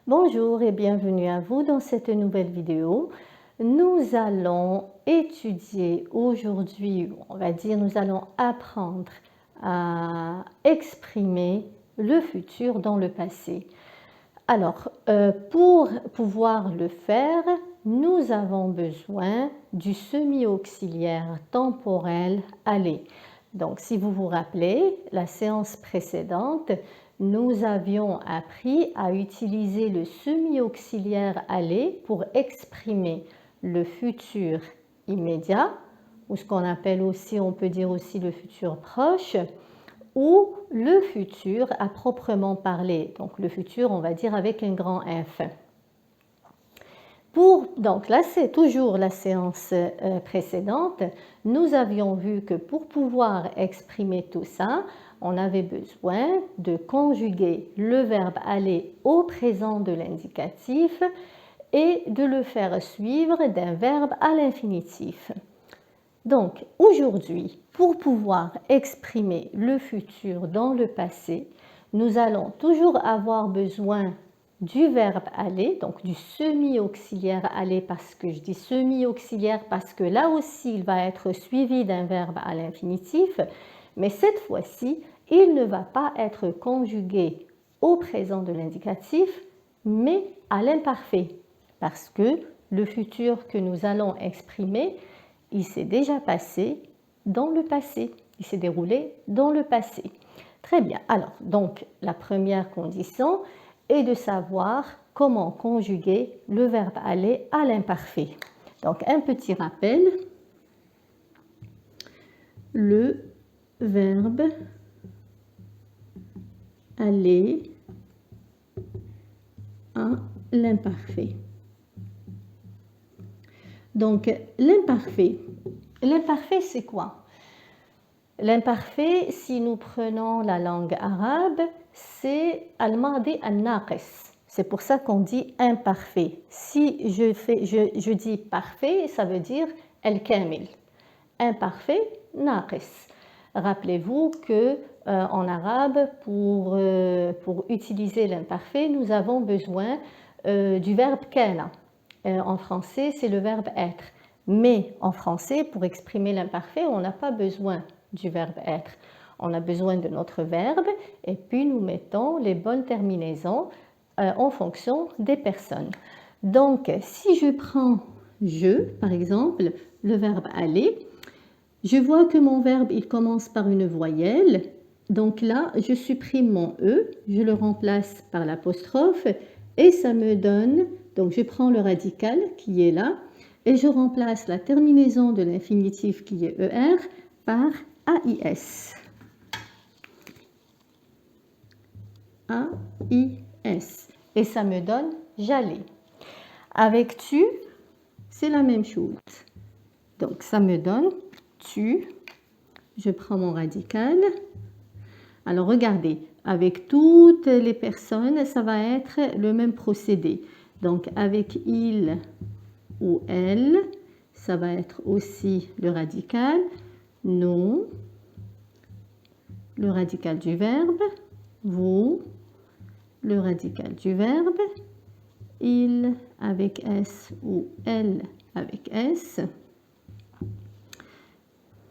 Bonjour et bienvenue à vous dans cette nouvelle vidéo. Nous allons étudier aujourd'hui, on va dire, nous allons apprendre à exprimer le futur dans le passé. Alors, pour pouvoir le faire, nous avons besoin du semi-auxiliaire temporel aller. Donc, si vous vous rappelez, la séance précédente, nous avions appris à utiliser le semi-auxiliaire aller pour exprimer le futur immédiat, ou ce qu'on appelle aussi, on peut dire aussi le futur proche, ou le futur à proprement parler. Donc le futur, on va dire avec un grand F. Donc là, c'est toujours la séance précédente. Nous avions vu que pour pouvoir exprimer tout ça, on avait besoin de conjuguer le verbe aller au présent de l'indicatif et de le faire suivre d'un verbe à l'infinitif. Donc aujourd'hui, pour pouvoir exprimer le futur dans le passé, nous allons toujours avoir besoin du verbe aller, donc du semi-auxiliaire aller, parce que je dis semi-auxiliaire parce que là aussi il va être suivi d'un verbe à l'infinitif, mais cette fois-ci, il ne va pas être conjugué au présent de l'indicatif, mais à l'imparfait, parce que le futur que nous allons exprimer, il s'est déjà passé dans le passé, il s'est déroulé dans le passé. Très bien, alors donc la première condition est de savoir comment conjuguer le verbe aller à l'imparfait. Donc un petit rappel, le verbe aller à l'imparfait. Donc l'imparfait, c'est quoi? L'imparfait, si nous prenons la langue arabe, c'est al-madi al-naqis. C'est pour ça qu'on dit imparfait. Si je dis parfait, ça veut dire al-kamil. Imparfait, naqis. Rappelez-vous que en arabe, pour utiliser l'imparfait, nous avons besoin du verbe kana. En français, c'est le verbe être. Mais en français, pour exprimer l'imparfait, on n'a pas besoin du verbe être. On a besoin de notre verbe et puis nous mettons les bonnes terminaisons en fonction des personnes. Donc, si je prends je, par exemple, le verbe aller, je vois que mon verbe, il commence par une voyelle. Donc là, je supprime mon E, je le remplace par l'apostrophe et ça me donne, donc je prends le radical qui est là et je remplace la terminaison de l'infinitif qui est ER par AIS. AIS. Et ça me donne j'allais. Avec tu, c'est la même chose. Donc ça me donne tu. Je prends mon radical. Alors regardez, avec toutes les personnes, ça va être le même procédé. Donc avec il ou elle, ça va être aussi le radical. Nous, le radical du verbe. Vous, le radical du verbe. Il avec S ou elle avec S.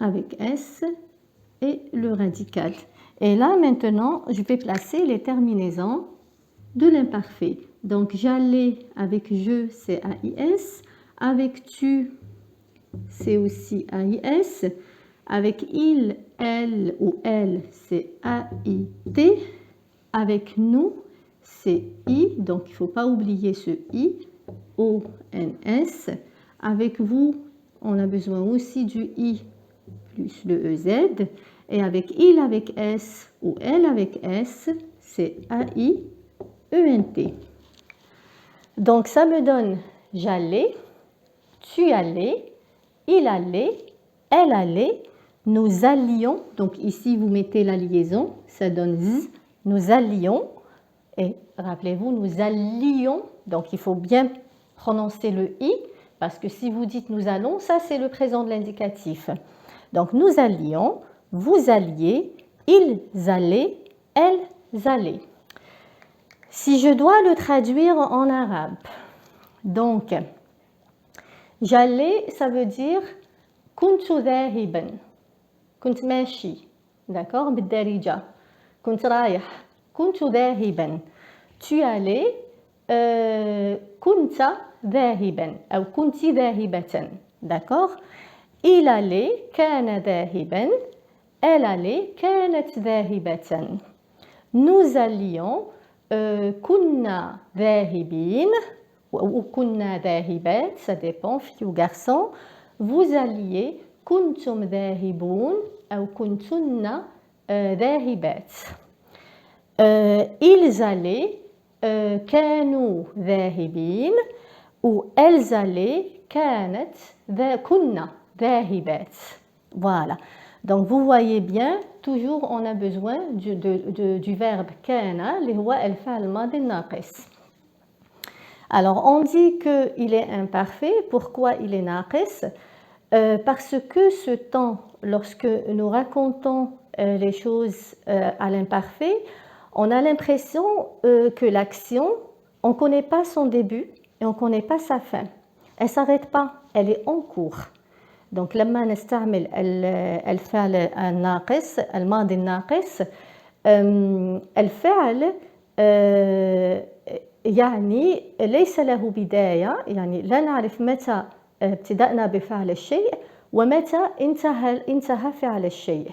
Avec S et le radical. Et là, maintenant, je vais placer les terminaisons de l'imparfait. Donc, j'allais avec je, c'est AIS. Avec tu, c'est aussi AIS. Avec il, elle ou elle, c'est AIT. Avec nous, c'est I. Donc, il ne faut pas oublier ce I. ONS. Avec vous, on a besoin aussi du I plus le EZ. Et avec il avec S ou elle avec S, c'est AIENT. Donc ça me donne j'allais, tu allais, il allait, elle allait, nous allions. Donc ici vous mettez la liaison, ça donne Z, nous allions. Et rappelez-vous, nous allions. Donc il faut bien prononcer le I, parce que si vous dites nous allons, ça c'est le présent de l'indicatif. Donc nous allions, vous alliez, ils allaient, elles allaient. Si je dois le traduire en arabe, donc, j'allais, ça veut dire كنت ذاهبا, كنت ماشي, d'accord, بالدارجة, كنت رايح, كنت ذاهبا. Tu allais, كنت ذاهبا أو كنت ذاهبة, d'accord. Il allait, كان ذاهبا. Elle allait, كانت ذاهبة. Nous allions, كنا ذاهبين ou كنا ذاهبات, ça dépend, filles ou garçons. Vous alliez, كنتم ذاهبون أو كنتن ذاهبات. Ils allaient, كانوا ذاهبين ou elles allaient, كنا ذاهبات. Voilà. Donc vous voyez bien, toujours on a besoin du verbe كان اللي هو الفعل الماضي الناقص. Alors on dit qu'il est imparfait. Pourquoi il est ناقص? Parce que ce temps, lorsque nous racontons les choses à l'imparfait, on a l'impression que l'action, on ne connaît pas son début et on ne connaît pas sa fin. Elle ne s'arrête pas, elle est en cours. Donc لما نستعمل الفعل الناقص الماضي الناقص الفعل يعني ليس له بداية، يعني لا نعرف متى ابتدأنا بفعل الشيء ومتى انتهى فعل الشيء،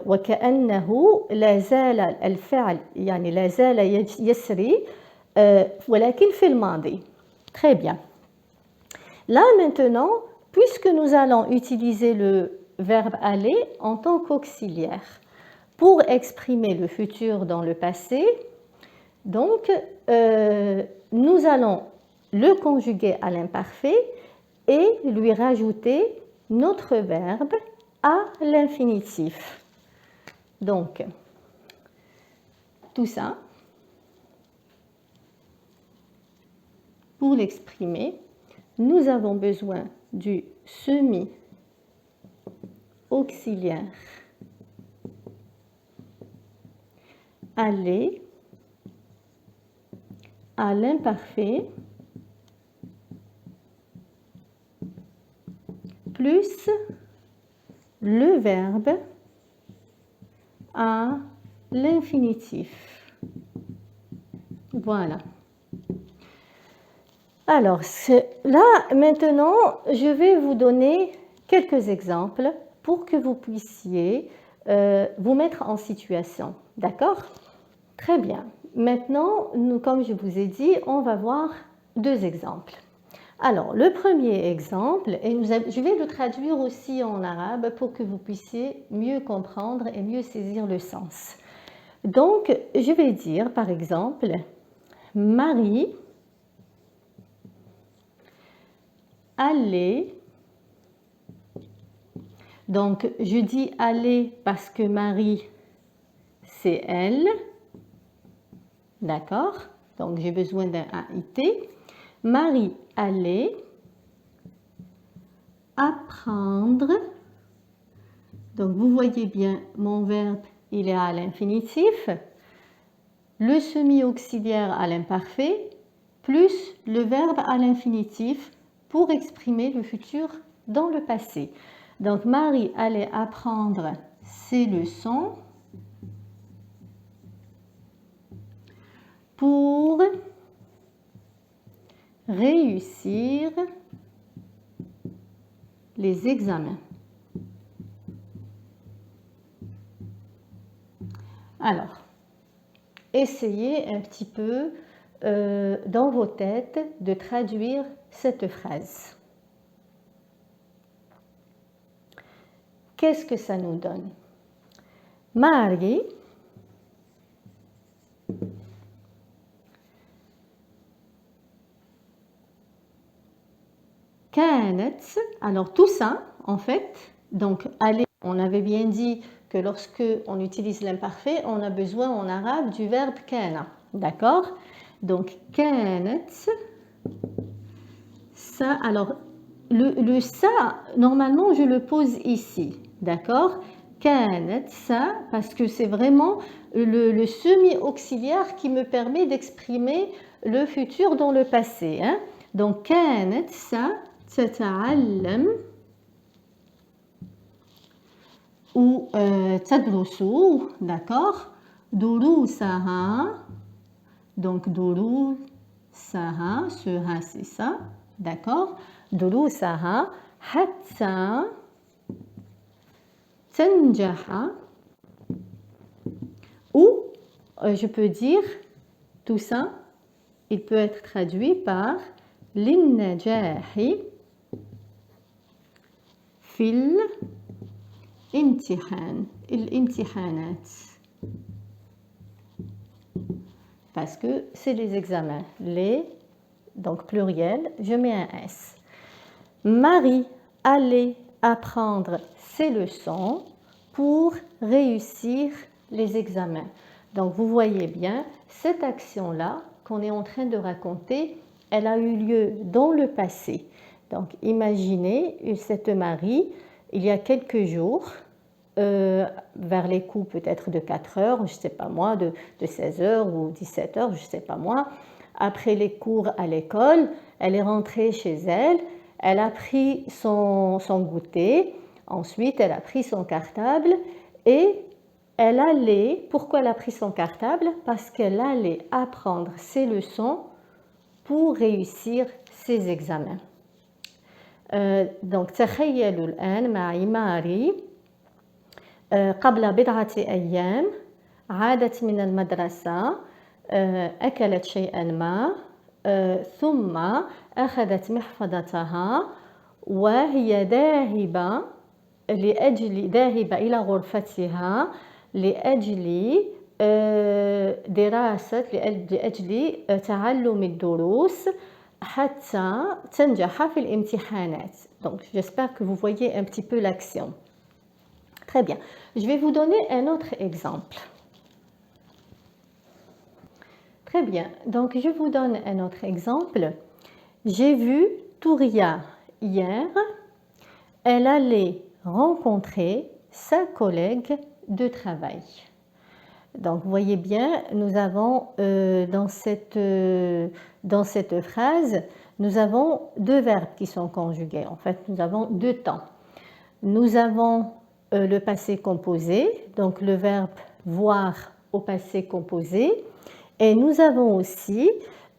وكأنه لا زال الفعل يعني لا زال يسري ولكن في الماضي. Très bien. Là maintenant, puisque nous allons utiliser le verbe aller en tant qu'auxiliaire pour exprimer le futur dans le passé, donc nous allons le conjuguer à l'imparfait et lui rajouter notre verbe à l'infinitif. Donc, tout ça, pour l'exprimer, nous avons besoin du semi-auxiliaire aller à l'imparfait plus le verbe à l'infinitif. Voilà. Alors, là, maintenant, je vais vous donner quelques exemples pour que vous puissiez vous mettre en situation. D'accord? Très bien. Maintenant, comme je vous ai dit, on va voir deux exemples. Alors, le premier exemple, et je vais le traduire aussi en arabe pour que vous puissiez mieux comprendre et mieux saisir le sens. Donc, je vais dire, par exemple, Marie allait. Donc, je dis aller parce que Marie, c'est elle. D'accord? Donc, j'ai besoin d'un AIT. Marie allait apprendre. Donc, vous voyez bien, mon verbe, il est à l'infinitif. Le semi-auxiliaire à l'imparfait, plus le verbe à l'infinitif pour exprimer le futur dans le passé. Donc, Marie allait apprendre ses leçons pour réussir les examens. Alors, essayez un petit peu dans vos têtes de traduire cette phrase. Qu'est-ce que ça nous donne? Marie كانت, alors tout ça en fait, donc aller, on avait bien dit que lorsque on utilise l'imparfait, on a besoin en arabe du verbe كان, d'accord? Donc كانت, ça, alors le ça, normalement je le pose ici, d'accord? كانت ça parce que c'est vraiment le semi-auxiliaire qui me permet d'exprimer le futur dans le passé. Hein. Donc كانت تتعلم ou تدرس, d'accord, دروسها, donc دروسها, ce c'est ça, d'accord, دروسها حتى تنجح, ou je peux dire tout ça, il peut être traduit par للنجاح في الامتحانات, parce que c'est les examens, les, donc pluriel, je mets un S. Marie allait apprendre ses leçons pour réussir les examens. Donc vous voyez bien, cette action-là qu'on est en train de raconter, elle a eu lieu dans le passé. Donc imaginez cette Marie, il y a quelques jours, vers les coups peut-être de 4 heures, je ne sais pas moi, de 16 heures ou 17 heures, je ne sais pas moi, après les cours à l'école, elle est rentrée chez elle, elle a pris son goûter, ensuite elle a pris son cartable et elle allait, pourquoi elle a pris son cartable? Parce qu'elle allait apprendre ses leçons pour réussir ses examens. Donc تخيلوا الآن معي ماري قبل بضعة أيام عادت من المدرسة أكلت شيئا ما ثم أخذت محفظتها وهي ذاهبة إلى غرفتها لأجل دراسة لأجل تعلم الدروس حتى تنجح في الامتحانات. Donc j'espère que vous voyez un petit peu l'action. Très bien. Je vais vous donner un autre exemple. Très bien. Donc je vous donne un autre exemple. J'ai vu Touria hier. Elle allait rencontrer sa collègue de travail. Donc, vous voyez bien, nous avons dans cette phrase, nous avons deux verbes qui sont conjugués. En fait, nous avons deux temps. Nous avons le passé composé, donc le verbe voir au passé composé. Et nous avons aussi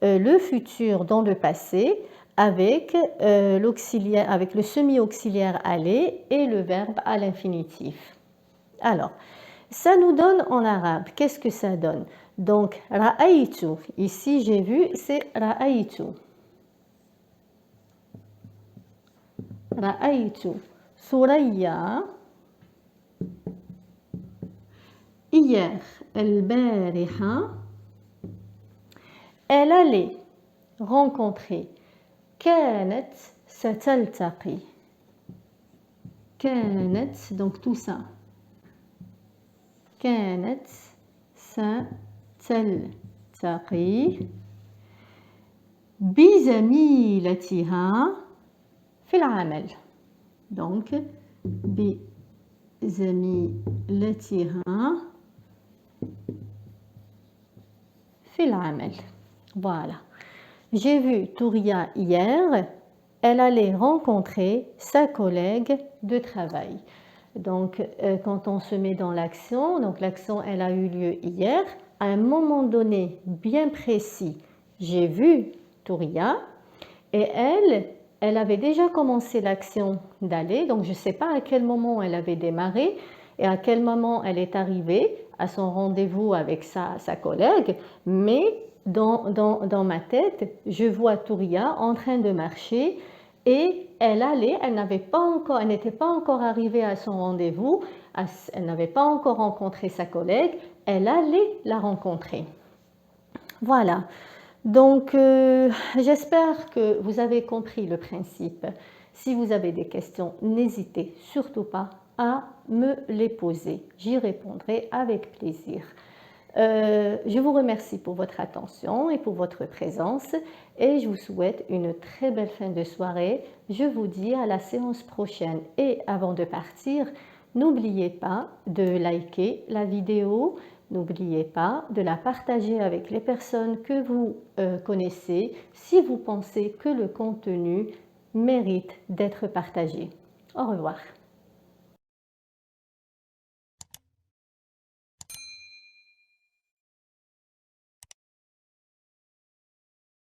le futur dans le passé avec l'auxiliaire, avec le semi-auxiliaire aller et le verbe à l'infinitif. Alors, ça nous donne en arabe. Qu'est-ce que ça donne? Donc, ra'aytu, ici j'ai vu, c'est ra'aytu. Ra'aytu Thuraya hier, البارحة, elle allait rencontrer كانت ستلتقي. كانت, donc tout ça. كانت ستلتقي بزميلتها في العمل. Donc بزميلتها في العمل. Voilà. J'ai vu Touria hier, elle allait rencontrer sa collègue de travail. Donc, quand on se met dans l'action, donc l'action, elle a eu lieu hier, à un moment donné bien précis, j'ai vu Touria et elle avait déjà commencé l'action d'aller, donc je ne sais pas à quel moment elle avait démarré et à quel moment elle est arrivée à son rendez-vous avec sa collègue, mais dans ma tête, je vois Touria en train de marcher et elle n'était pas encore arrivée à son rendez-vous, elle n'avait pas encore rencontré sa collègue, elle allait la rencontrer. Voilà. Donc, j'espère que vous avez compris le principe. Si vous avez des questions, n'hésitez surtout pas à me les poser. J'y répondrai avec plaisir. Je vous remercie pour votre attention et pour votre présence et je vous souhaite une très belle fin de soirée. Je vous dis à la séance prochaine et avant de partir, N'oubliez pas de liker la vidéo, n'oubliez pas de la partager avec les personnes que vous connaissez si vous pensez que le contenu mérite d'être partagé. Au revoir.